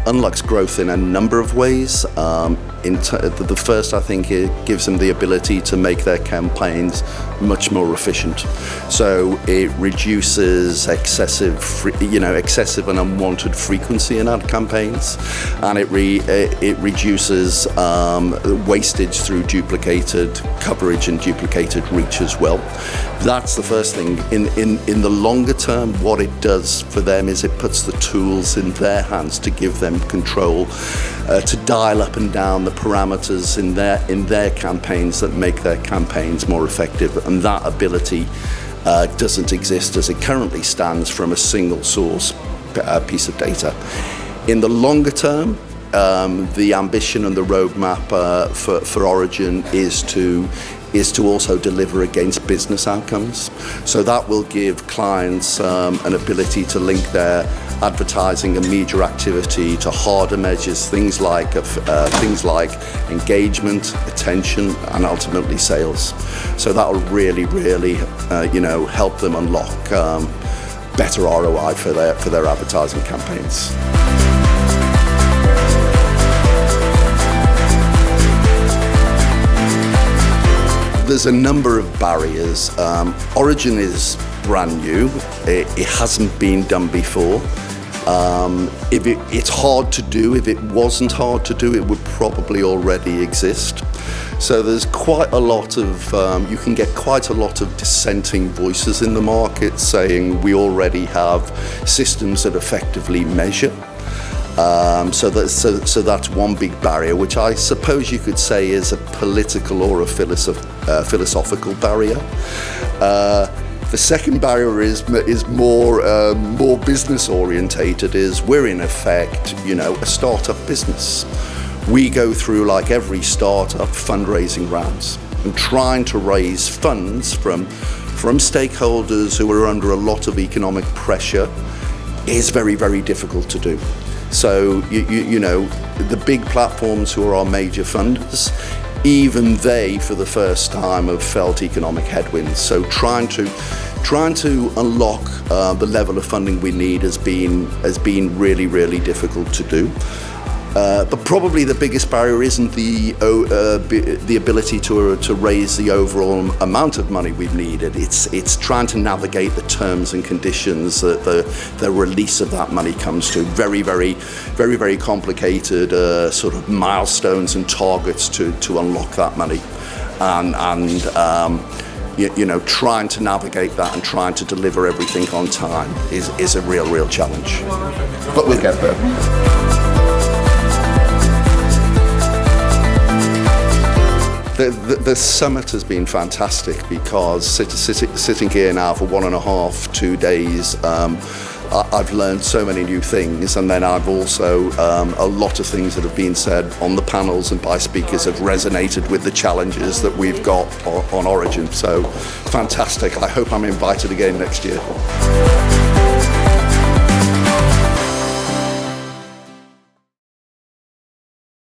unlocks growth in a number of ways. The first, I think, it gives them the ability to make their campaigns much more efficient. So it reduces excessive and unwanted frequency in ad campaigns, and it reduces wastage through duplicated coverage and duplicated reach as well. That's the first thing. In the longer term, what it does for them is it puts the tools in their hands to give them control, to dial up and down the parameters in their campaigns that make their campaigns more effective, and that ability doesn't exist as it currently stands from a single source piece of data. In the longer term, the ambition and the roadmap for Origin is to also deliver against business outcomes. So that will give clients an ability to link their advertising and media activity to harder measures, things like engagement, attention, and ultimately sales. So that will really help them unlock better ROI for their advertising campaigns. There's a number of barriers. Origin is brand new. It hasn't been done before. It's hard to do. If it wasn't hard to do, it would probably already exist. So there's quite a lot of, you can get quite a lot of dissenting voices in the market saying we already have systems that effectively measure. So that's one big barrier, which I suppose you could say is a political or a philosophical barrier. The second barrier is more business orientated. Is we're in effect, a startup business. We go through, like every startup, fundraising rounds and trying to raise funds from stakeholders who are under a lot of economic pressure is very, very difficult to do. So the big platforms who are our major funders, even they for the first time have felt economic headwinds. So trying to unlock the level of funding we need has been really, really difficult to do. But probably the biggest barrier isn't the ability to raise the overall amount of money we've needed. It's trying to navigate the terms and conditions that the release of that money comes to. Very, very, very, very complicated sort of milestones and targets to unlock that money, and trying to navigate that and trying to deliver everything on time is a real challenge. But we'll get there. The summit has been fantastic because sitting here now for 1.5, 2 days, I've learned so many new things, and then I've also, a lot of things that have been said on the panels and by speakers have resonated with the challenges that we've got on Origin. So fantastic. I hope I'm invited again next year.